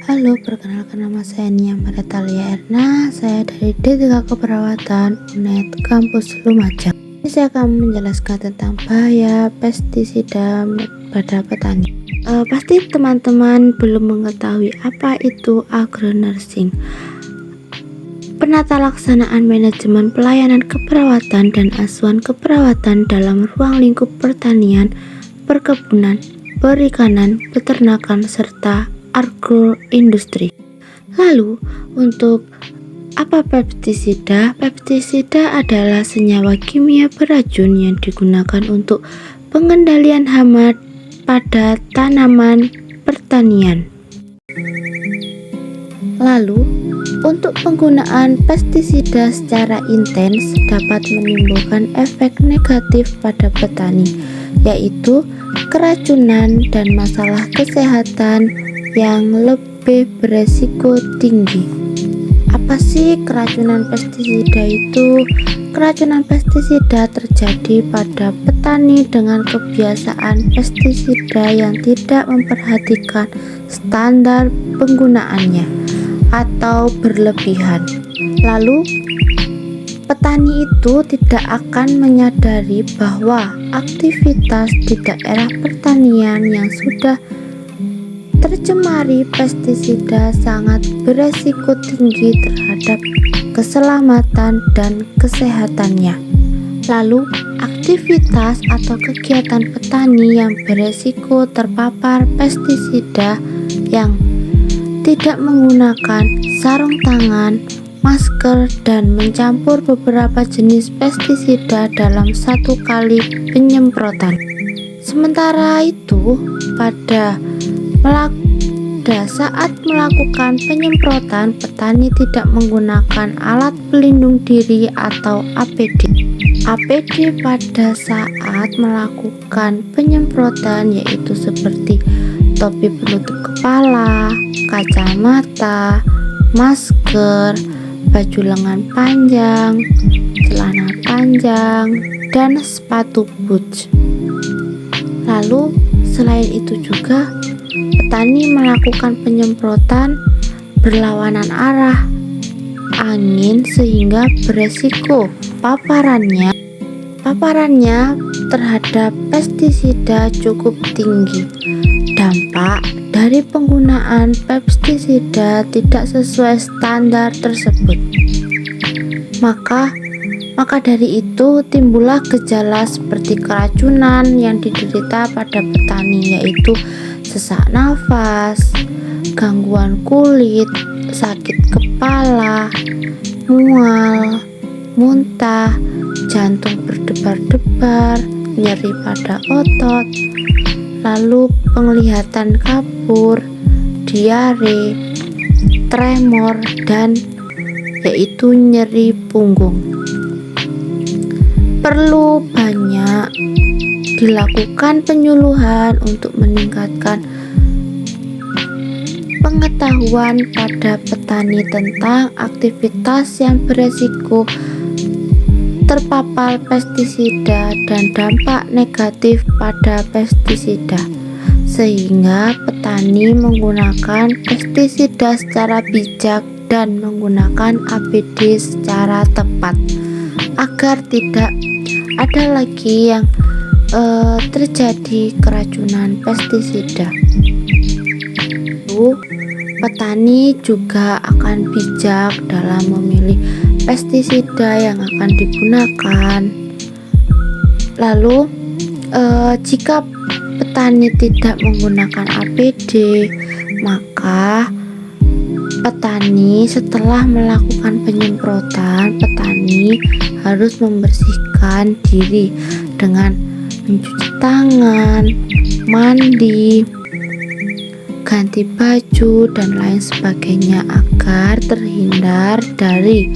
Halo, perkenalkan nama saya Nia Maretalia Erna. Saya dari D3 Keperawatan UNED Kampus Lumajang. Ini saya akan menjelaskan tentang bahaya pestisida pada petani. Pasti teman-teman belum mengetahui apa itu agronursing. Penata laksanaan manajemen pelayanan keperawatan dan asuhan keperawatan dalam ruang lingkup pertanian, perkebunan, perikanan, peternakan, serta agroindustri. Lalu, untuk apa pestisida? Pestisida adalah senyawa kimia beracun yang digunakan untuk pengendalian hama pada tanaman pertanian. Lalu, untuk penggunaan pestisida secara intens dapat menimbulkan efek negatif pada petani, yaitu keracunan dan masalah kesehatan yang lebih beresiko tinggi. Apa sih keracunan pestisida itu? Keracunan pestisida terjadi pada petani dengan kebiasaan pestisida yang tidak memperhatikan standar penggunaannya atau berlebihan. Lalu petani itu tidak akan menyadari bahwa aktivitas di daerah pertanian yang sudah tercemari pestisida sangat beresiko tinggi terhadap keselamatan dan kesehatannya. Lalu, aktivitas atau kegiatan petani yang beresiko terpapar pestisida yang tidak menggunakan sarung tangan, masker, dan mencampur beberapa jenis pestisida dalam satu kali penyemprotan. Sementara itu, saat melakukan penyemprotan, petani tidak menggunakan alat pelindung diri atau APD. APD pada saat melakukan penyemprotan yaitu seperti topi penutup kepala, kacamata, masker, baju lengan panjang, celana panjang, dan sepatu boots. Lalu selain itu juga petani melakukan penyemprotan berlawanan arah angin sehingga beresiko paparannya terhadap pestisida cukup tinggi. Dampak dari penggunaan pestisida tidak sesuai standar tersebut. Maka dari itu timbullah gejala seperti keracunan yang diderita pada petani, yaitu sesak nafas, gangguan kulit, sakit kepala, mual, muntah, jantung berdebar-debar, nyeri pada otot, lalu penglihatan kabur, diare, tremor, dan yaitu nyeri punggung. Perlu banyak dilakukan penyuluhan untuk meningkatkan pengetahuan pada petani tentang aktivitas yang beresiko terpapar pestisida dan dampak negatif pada pestisida, sehingga petani menggunakan pestisida secara bijak dan menggunakan APD secara tepat agar tidak ada lagi yang terjadi keracunan pestisida. Petani juga akan bijak dalam memilih pestisida yang akan digunakan. Lalu jika petani tidak menggunakan APD, maka petani setelah melakukan penyemprotan, petani harus membersihkan diri dengan mencuci tangan, mandi, ganti baju, dan lain sebagainya agar terhindar dari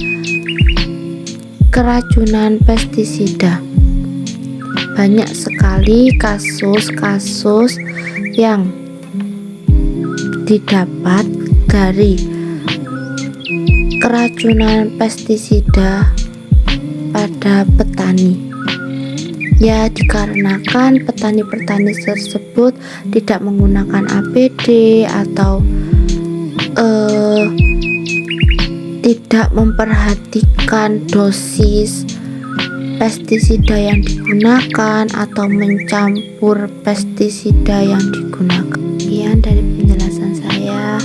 keracunan pestisida. Banyak sekali kasus-kasus yang didapat dari keracunan pestisida pada petani. Ya, dikarenakan petani-petani tersebut tidak menggunakan APD atau tidak memperhatikan dosis pestisida yang digunakan atau mencampur pestisida yang digunakan. Sekian dari penjelasan saya.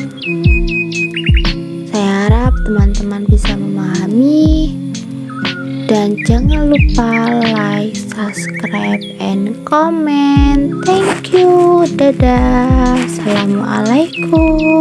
Saya harap teman-teman bisa memahami, dan jangan lupa like, subscribe, and comment. Thank you. Dadah. Assalamualaikum.